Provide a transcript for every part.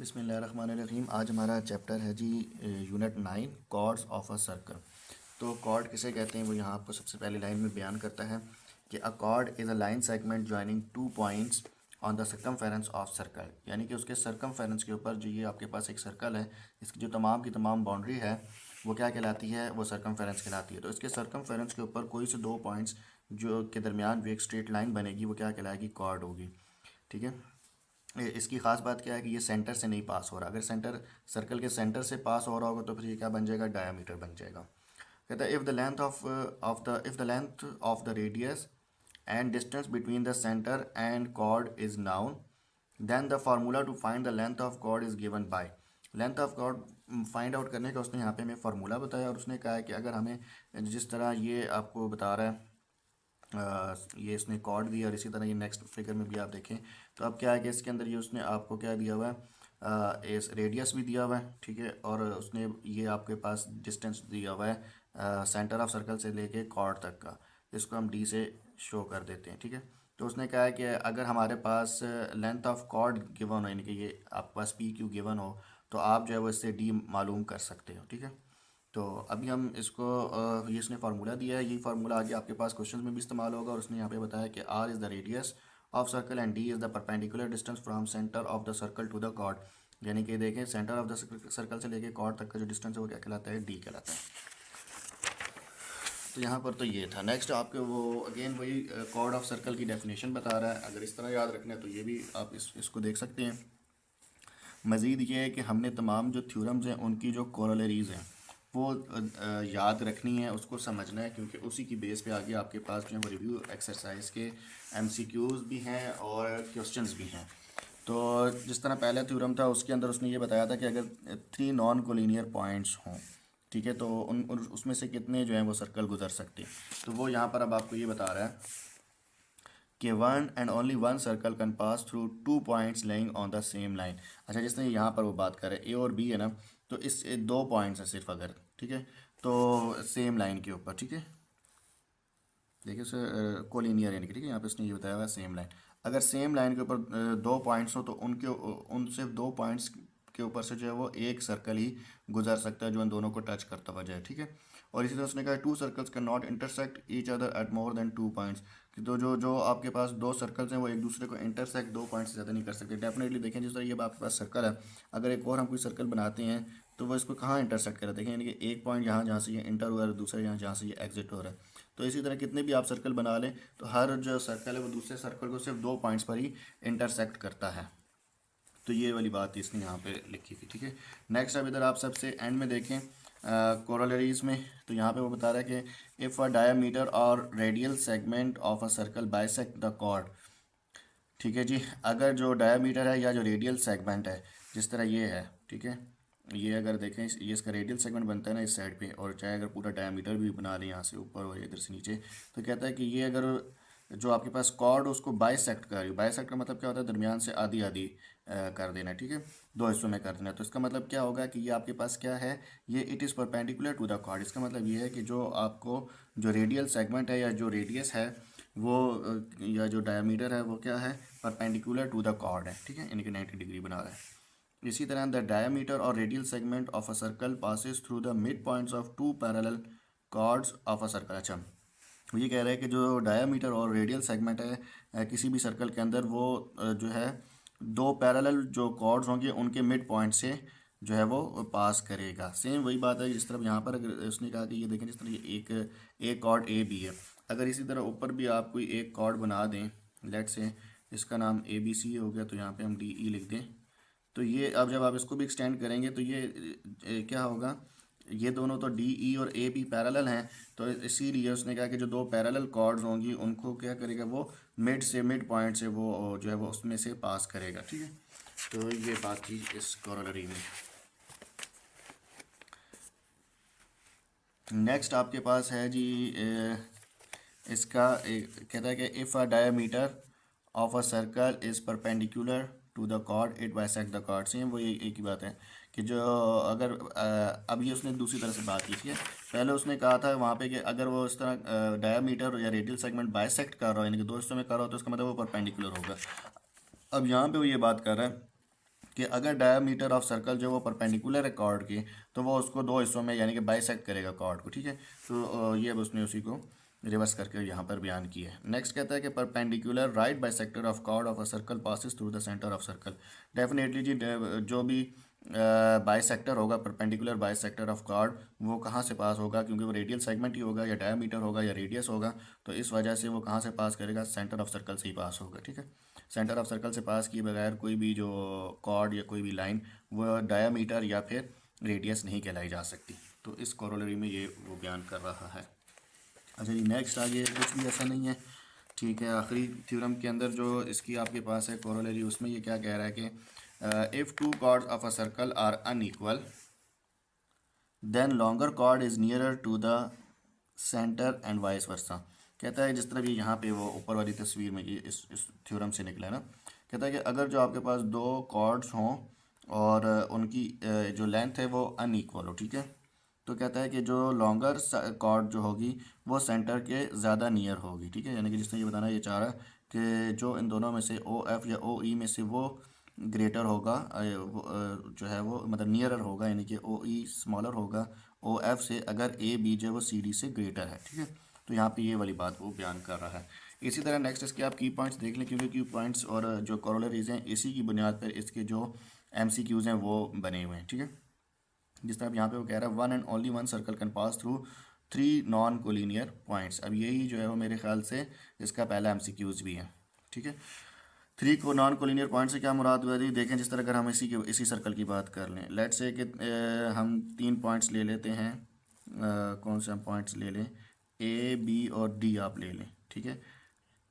बिस्मिल्लाहिर्रहमानिर्रहीम। आज हमारा चैप्टर है जी unit 9 chords of a circle. तो कॉर्ड किसे कहते हैं वो यहाँ आपको सबसे पहली लाइन में बयान करता है कि अ cord is a line segment joining two points on the circumference of circle. यानी कि उसके सर्कमफेरेंस के ऊपर जो ये आपके पास एक सर्कल है, इसकी जो तमाम की तमाम बाउंड्री है वो क्या कहलाती है, वो सर्कमफेरेंस कहलाती है। तो इसके सर्कमफेरेंस के ऊपर कोई से दो पॉइंट्स जो के दरमियान जो एक स्ट्रेट लाइन बनेगी वो क्या कहलाएगी, कॉर्ड होगी। ठीक है। इसकी ख़ास बात क्या है कि ये सेंटर से नहीं पास हो रहा। अगर सेंटर सर्कल के सेंटर से पास हो रहा होगा तो फिर ये क्या बन जाएगा, डायामीटर बन जाएगा। कहता है if the length of the radius and distance between the centre and chord is known then the formula to find the length of chord is given by. Length of chord find out करने का उसने यहाँ पे हमें formula बताया और उसने कहा है कि अगर हमें जिस तरह ये आपको बता रहा है ये इसने कॉर्ड दिया और इसी तरह ये नेक्स्ट फिगर में भी आप देखें तो अब क्या है कि इसके अंदर ये उसने आपको क्या दिया हुआ है, इस रेडियस भी दिया हुआ है। ठीक है। और उसने ये आपके पास डिस्टेंस दिया हुआ है सेंटर ऑफ सर्कल से लेके कॉर्ड तक का। इसको हम डी से शो कर देते हैं। ठीक है। तो उसने कहा है कि अगर हमारे पास लेंथ ऑफ कॉर्ड गिवन हो, यानी कि ये आपके पास पी क्यू गिवन हो, तो आप जो है वो इससे डी मालूम कर सकते हो। ठीक है। तो अभी हम इसको ये इसने फार्मूला दिया है, यही फार्मूला आगे आपके पास क्वेश्चन में भी इस्तेमाल होगा। और उसने यहाँ पे बताया कि r is the radius of circle and d is the perpendicular distance from centre of the circle to the chord. यानी कि देखें सेंटर ऑफ द सर्कल से लेके कॉर्ड तक का जो डिस्टेंस है वो क्या कहलाता है, डी कहलाता है। तो यहाँ पर तो ये था। नेक्स्ट आपके वो अगेन वही कॉर्ड ऑफ सर्कल की डेफिनेशन बता रहा है। अगर इस तरह याद रखना है तो ये भी आप इसको देख सकते हैं। मज़ीद ये है कि हमने तमाम जो थ्योरम्स हैं उनकी जो कोरोलरीज़ हैं वो याद रखनी है, उसको समझना है, क्योंकि उसी की बेस पे आगे आपके पास जो है वो रिव्यू एक्सरसाइज के एमसीक्यूज़ भी हैं और क्वेश्चंस भी हैं। तो जिस तरह पहला थ्योरम था उसके अंदर उसने ये बताया था कि अगर थ्री नॉन कोलिनियर पॉइंट्स हों, ठीक है, तो उसमें से कितने जो हैं वो सर्कल गुजर सकते हैं। तो वो यहाँ पर अब आपको ये बता रहा है कि one and only one circle can pass through two points laying on the same line. अच्छा, जिस तरह यहाँ पर वो बात कर रहे हैं ए और बी है ना, तो इस दो पॉइंट्स हैं सिर्फ, अगर ठीक है, तो सेम लाइन के ऊपर। ठीक है। देखिए उसे कोलिनियर यानी कि ठीक है, यहाँ पे उसने ये बताया हुआ है सेम लाइन। अगर सेम लाइन के ऊपर दो पॉइंट्स हो तो उन सिर्फ दो पॉइंट्स के ऊपर से जो है वो एक सर्कल ही गुजर सकता है जो उन दोनों को टच करता हुआ जाए। ठीक है। और इसी तरह उसने कहा to circles can not intersect each other at more than two points. तो जो जो आपके पास दो सर्कल्स हैं वो एक दूसरे को इंटरसेक्ट दो पॉइंट से ज़्यादा नहीं कर सकते। डेफिनेटली देखें जिस तरह ये आपके पास सर्कल है, अगर एक और हम कोई सर्कल बनाते हैं तो वो इसको कहाँ इंटरसेक्ट कर रहे हैं, देखें यानी कि एक पॉइंट यहाँ जहाँ से ये इंटर हुआ है, दूसरा यहाँ जहाँ से ये एग्जिट हो रहा है। तो इसी तरह कितने भी आप सर्कल बना लें तो हर जो सर्कल है वो दूसरे सर्कल को सिर्फ दो पॉइंट्स पर ही इंटरसेक्ट करता है। तो ये वाली बात इसने यहाँ पे लिखी थी। ठीक है। नेक्स्ट अब इधर आप सबसे एंड में देखें कोरोलरीज में, तो यहाँ पे वो बता रहा है कि इफ़ अ डायमीटर और radial segment of a circle bisect the chord. ठीक है जी। अगर जो डायमीटर है या जो रेडियल सेगमेंट है, जिस तरह ये है, ठीक है, ये अगर देखें ये इसका रेडियल सेगमेंट बनता है ना इस साइड पे, और चाहे अगर पूरा डायमीटर भी बना लें यहाँ से ऊपर और इधर से नीचे, तो कहता है कि ये अगर जो आपके पास कॉर्ड उसको बाइसेक्ट कर रही है। बाइसेक्ट का मतलब क्या होता है, दरमियान से आधी आधी कर देना। ठीक है, दो हिस्सों में कर देना। तो इसका मतलब क्या होगा कि ये आपके पास क्या है, ये it is perpendicular to the chord. इसका मतलब ये है कि जो आपको जो रेडियल सेगमेंट है या जो रेडियस है वो या जो डायमीटर है वो क्या है, परपेंडिकुलर टू द कॉर्ड है। ठीक है, यानी कि 90 डिग्री बना रहा है। इसी तरह द डायमीटर और radial segment of a circle passes through the mid points of two parallel chords of a circle. अच्छा, ये कह रहे हैं कि जो डायमीटर और रेडियल सेगमेंट है किसी भी सर्कल के अंदर वो जो है दो पैरेलल जो कॉर्ड्स होंगे उनके मिड पॉइंट से जो है वो पास करेगा। सेम वही बात है जिस तरह यहाँ पर अगर उसने कहा कि ये देखें जिस तरह ये एक कॉर्ड ए बी है, अगर इसी तरह ऊपर भी आप कोई एक कॉर्ड बना दें, लेट से इसका नाम ए बी सी हो गया, तो यहाँ पे हम डी ई लिख दें, तो ये अब जब आप इसको भी एक्सटेंड करेंगे तो ये क्या होगा, ये दोनों तो डी ई और ए बी पैरेलल हैं, तो इसीलिए उसने कहा कि जो दो पैरेलल कॉर्ड्स होंगी उनको क्या करेगा, वो मिड पॉइंट से वो जो है वो उसमें से पास करेगा। ठीक है। तो ये बात थी इस कोरोलरी में। नेक्स्ट आपके पास है जी इसका कहता है कि if a diameter of a circle is perpendicular to the chord it bisect the chord. Same वो एक ही बात है कि जो अगर अब ये उसने दूसरी तरह से बात की थी। पहले उसने कहा था वहाँ पे कि अगर वो इस तरह डायमीटर या रेडियल सेगमेंट बाइसेक्ट कर रहा हो, यानी कि दो हिस्सों में कर रहा हो, तो उसका मतलब वो परपेंडिकुलर होगा। अब यहाँ पे वो ये बात कर रहा है कि अगर डायमीटर ऑफ सर्कल जो वो परपेंडिकुलर है कॉर्ड के, तो वो उसको दो हिस्सों में यानी कि बाइसेक्ट करेगा कॉर्ड को, ठीक है। तो ये अब उसने उसी को रिवर्स करके यहाँ पर बयान किया है। नेक्स्ट कहता है कि perpendicular right bisector of chord of a circle passes through the centre of circle. Definitely जी जो भी बाइसेक्टर होगा, परपेंडिकुलर बाइसेक्टर ऑफ कॉर्ड, वो कहाँ से पास होगा, क्योंकि वो रेडियल सेगमेंट ही होगा या डायमीटर होगा या रेडियस होगा, तो इस वजह से वो कहाँ से पास करेगा, सेंटर ऑफ सर्कल से ही पास होगा, ठीक है। सेंटर ऑफ सर्कल से पास किए बगैर कोई भी जो कॉर्ड या कोई भी लाइन वो डायमीटर या फिर रेडियस नहीं कहलाई जा सकती। तो इस कोरोलरी में ये वो बयान कर रहा है। अच्छा जी, नेक्स्ट आगे कुछ भी ऐसा नहीं है, ठीक है। आखिरी थ्योरम के अंदर जो इसकी आपके पास है कोरोलरी, उसमें ये क्या कह रहा है कि if two chords of a circle are unequal then longer chord is nearer to the centre and vice versa. कहता है जिस तरह भी यहाँ पे वो ऊपर वाली तस्वीर में ये इस थ्योरम से निकला है ना, कहता है कि अगर जो आपके पास दो कॉर्ड्स हों और उनकी जो लेंथ है वो अनइक्वल हो, ठीक है, तो कहता है कि जो लॉन्गर कॉर्ड जो होगी वो सेंटर के ज़्यादा नियर होगी, ठीक है। यानी कि जिसने ये बताना ये चाह रहा है कि जो इन दोनों में से ओ एफ या ओ ई में से वो ग्रेटर होगा, जो है वो मतलब नियरर होगा, यानी कि ओ ई स्मॉलर होगा ओ एफ से, अगर ए बी जो है वो सी डी से ग्रेटर है, ठीक है। तो यहाँ पे ये वाली बात वो बयान कर रहा है। इसी तरह नेक्स्ट इसके आप की पॉइंट्स देख लें, क्योंकि की पॉइंट्स और जो कोरोलरीज हैं इसी की बुनियाद पर इसके जो एम सी क्यूज़ हैं वो बने हुए हैं, ठीक है। जिस तरह अब यहाँ पे वो कह रहा है one and only one circle can pass through three non collinear points. अब यही जो है वो मेरे ख्याल से इसका पहला एमसीक्यूज भी है, ठीक है। थ्री को नॉन कोलिनियर पॉइंट से क्या मुराद हुआ जी, देखें जिस तरह अगर हम इसी सर्कल की बात कर लें, लेट्स से कि हम तीन पॉइंट्स ले लेते हैं, कौन से हम पॉइंट्स ले लें, ए बी और डी आप ले लें, ठीक है।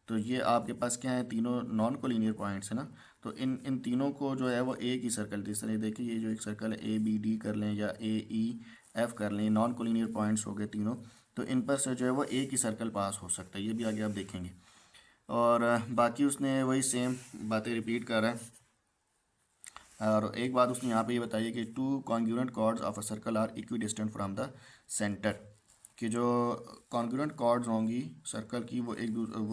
तो ये आपके पास क्या है, तीनों नॉन कोलिनियर पॉइंट्स है ना। तो इन इन तीनों को जो है वो एक ही सर्कल, जिस तरह देखिए ये जो एक सर्कल है ए बी डी कर लें या ए ई एफ कर लें, नॉन कोलिनियर पॉइंट्स हो गए तीनों, तो इन पर से जो है वो एक ही सर्कल पास हो सकता है। ये भी आगे आप देखेंगे। और बाकी उसने वही सेम बातें रिपीट कर रहा है। और एक बात उसने यहाँ पे ये बताई है कि two congruent chords of a circle are equidistant from the centre, कि जो कॉन्ग्रुएंट कॉर्ड्स होंगी सर्कल की वो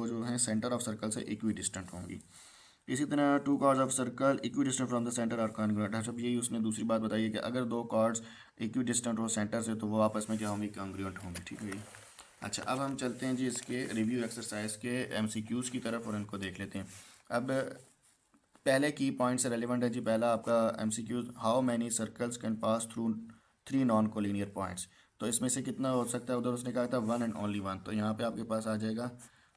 जो हैं सेंटर ऑफ सर्कल से इक्विडिस्टेंट होंगी। इसी तरह two chords of circle equidistant from the centre are congruent. अच्छा, यही उसने दूसरी बात बताई है कि अगर दो कॉर्ड्स इक्विडिस्टेंट हो सेंटर से तो वो आपस में क्या होंगे, कॉन्ग्रुएंट होंगे, ठीक है। अच्छा, अब हम चलते हैं जी इसके रिव्यू एक्सरसाइज के एमसीक्यूज़ की तरफ और इनको देख लेते हैं। अब पहले की पॉइंट से रेलिवेंट है जी, पहला आपका MCQ, how many circles can pass through three non collinear points. तो इसमें से कितना हो सकता है, उधर उसने कहा था वन एंड ओनली वन, तो यहाँ पे आपके पास आ जाएगा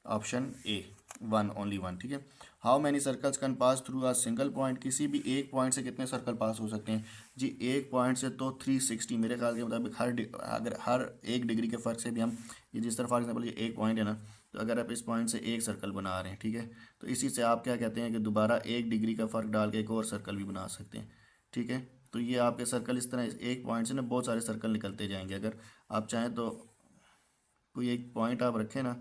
option A, one only one, ठीक है। How many circles can pass through a single point, किसी भी एक पॉइंट से कितने सर्कल पास हो सकते हैं जी, एक पॉइंट से तो 360, मेरे ख्याल के मुताबिक अगर हर एक डिग्री के फ़र्क से भी हम, ये जिस तरह फॉर एग्जाम्पल ये एक पॉइंट है ना, तो अगर आप इस पॉइंट से एक सर्कल बना रहे हैं, ठीक है, तो इसी से आप क्या कहते हैं कि दोबारा एक डिग्री का फ़र्क डाल के एक और सर्कल भी बना सकते हैं, ठीक है। तो ये आपके सर्कल इस तरह एक पॉइंट से ना बहुत सारे सर्कल निकलते जाएंगे। अगर आप चाहें तो कोई एक पॉइंट आप रखें ना,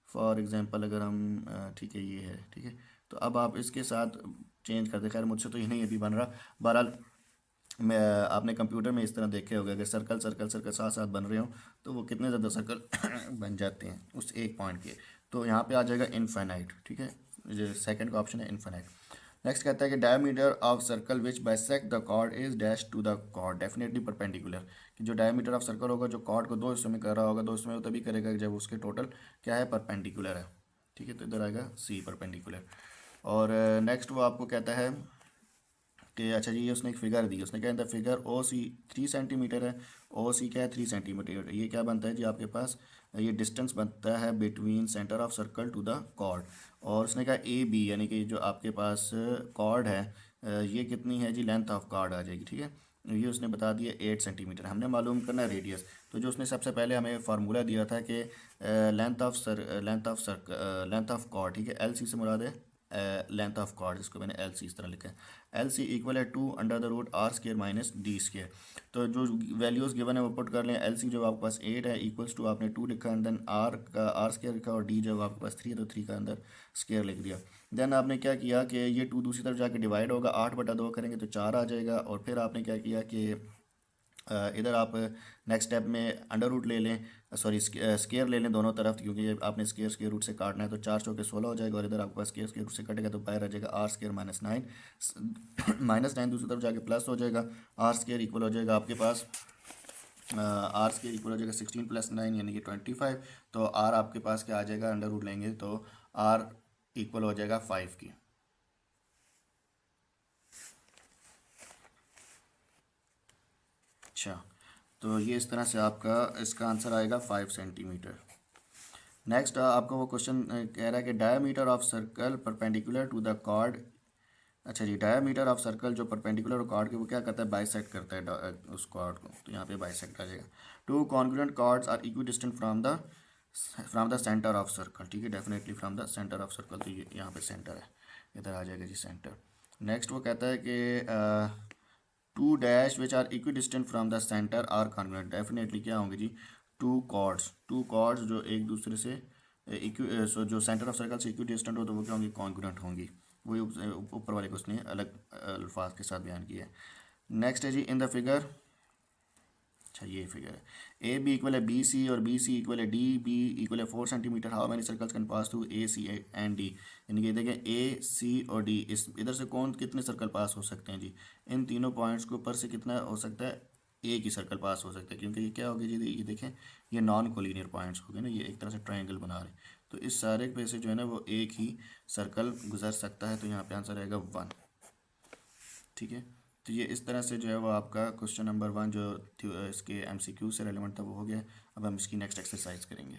फॉर एग्जांपल अगर हम ठीक है ये है, ठीक है, तो अब आप इसके साथ चेंज कर दे, खैर मुझसे तो ये नहीं अभी बन रहा, बहरहाल मैं आपने कंप्यूटर में इस तरह देखे होंगे, अगर सर्कल सर्कल सर्कल साथ साथ बन रहे हो तो वो कितने ज़्यादा सर्कल बन जाते हैं उस एक पॉइंट के। तो यहाँ पे आ जाएगा इनफाइनाइट, ठीक है, जो सेकंड का ऑप्शन है इनफाइनाइट। नेक्स्ट कहता है कि diameter of circle which bisect the chord is dash to the chord definitely perpendicular, कि जो डायमीटर ऑफ सर्कल होगा जो कॉर्ड को दो हिस्सों में कर रहा होगा, दो हिस्सों में वो तभी करेगा जब उसके टोटल क्या है, परपेंडिकुलर है, ठीक है। तो इधर आएगा सी, परपेंडिकुलर। और नेक्स्ट वो आपको कहता है कि अच्छा जी, ये उसने एक फिगर दी, उसने क्या कहता है फिगर ओ सी 3 सेंटीमीटर है, ओ सी क्या है 3 सेंटीमीटर, ये क्या बनता है जी आपके पास, ये डिस्टेंस बनता है between centre of circle to the chord. और उसने कहा ए बी यानी कि जो आपके पास कॉर्ड है ये कितनी है जी, लेंथ ऑफ कॉर्ड आ जाएगी, ठीक है। ये उसने बता दिया 8 सेंटीमीटर, हमने मालूम करना है रेडियस। तो जो उसने सबसे पहले हमें फार्मूला दिया था कि लेंथ ऑफ कॉर्ड, ठीक है, एल सी से मुराद है लेंथ ऑफ कॉर्ड, इसको मैंने एल सी इस तरह लिखा है, एल सी इक्वल है 2 √r² माइनस डी²। तो जो वैल्यूज़ गिवन है वो पुट कर लें, एल सी जो आपके पास 8 है इक्वल्स टू आपने 2 लिखा, एंड देन आर का r² लिखा, और डी जो आपके पास 3 है तो 3 का अंदर स्क्वायर लिख दिया। देन आपने क्या किया कि ये 2 दूसरी तरफ जाके डिवाइड होगा, 8/2 करेंगे तो 4 आ जाएगा, और फिर आपने क्या किया कि इधर आप नेक्स्ट स्टेप में अंडर रूट ले लें, सॉरी स्केयर ले लें दोनों तरफ, क्योंकि ये आपने स्केयर रूट से काटना है। तो 4 × 16 हो जाएगा, और इधर आपके पास स्केयर रूट से कटेगा तो बाहर आ जाएगा r² -9, -9 दूसरी तरफ जाके प्लस हो जाएगा, r² इक्वल हो जाएगा आपके पास r² इक्वल हो जाएगा 16 + 9 यानी कि 25। तो r आपके पास क्या आ जाएगा, अंडर रूट लेंगे तो r इक्वल हो जाएगा 5 की। अच्छा, तो ये इस तरह से आपका इसका आंसर आएगा 5 सेंटीमीटर। नेक्स्ट आपका वो क्वेश्चन कह रहा है कि diameter of circle perpendicular to the chord. अच्छा जी, डायमीटर ऑफ सर्कल जो परपेंडिकुलर कॉर्ड के वो क्या करता है, बाइसेक्ट करता है उस कॉर्ड को। तो यहाँ पे बाइसेक्ट आ जाएगा। Two congruent chords are equidistant from the centre of circle. ठीक है, definitely from the centre of circle. तो ये यहाँ पे सेंटर है, इधर आ जाएगा जी सेंटर। नेक्स्ट वो कहता है कि two dash which are equidistant from the centre are congruent. Definitely क्या होंगे जी, टू कॉर्ड्स जो एक दूसरे से जो सेंटर ऑफ सर्कल से इक्वी डिस्टेंट हो तो वो क्या होंगी, कॉन्ग्रुएंट होंगी। वही ऊपर वाले को उसने अलग अल्फाज के साथ बयान किया है। नेक्स्ट है जी, इन द फिगर। अच्छा, ये फिगर है, ए बी इक्वल है बी सी और बी सी इक्वल है डी, बी इक्वल है 4 centimetre. How many circles can pass through A C and D. यानी कि देखें ए सी और डी, इस इधर से कौन कितने सर्कल पास हो सकते हैं जी, इन तीनों पॉइंट्स के ऊपर से कितना हो सकता है, एक ही सर्कल पास हो सकता है। क्योंकि ये क्या होगी जी, ये देखें ये नॉन कोलिनियर पॉइंट्स हो गए ना, ये एक तरह से ट्राइंगल बना रहे हैं। तो इस सारे पे से जो है ना वो एक ही सर्कल गुजर सकता है। तो यहाँ पे आंसर आएगा 1। ठीक है, तो ये इस तरह से जो है वो आपका क्वेश्चन नंबर 1 जो इसके MCQ से रेलिवेंट था वो हो गया। अब हम इसकी नेक्स्ट एक्सरसाइज करेंगे।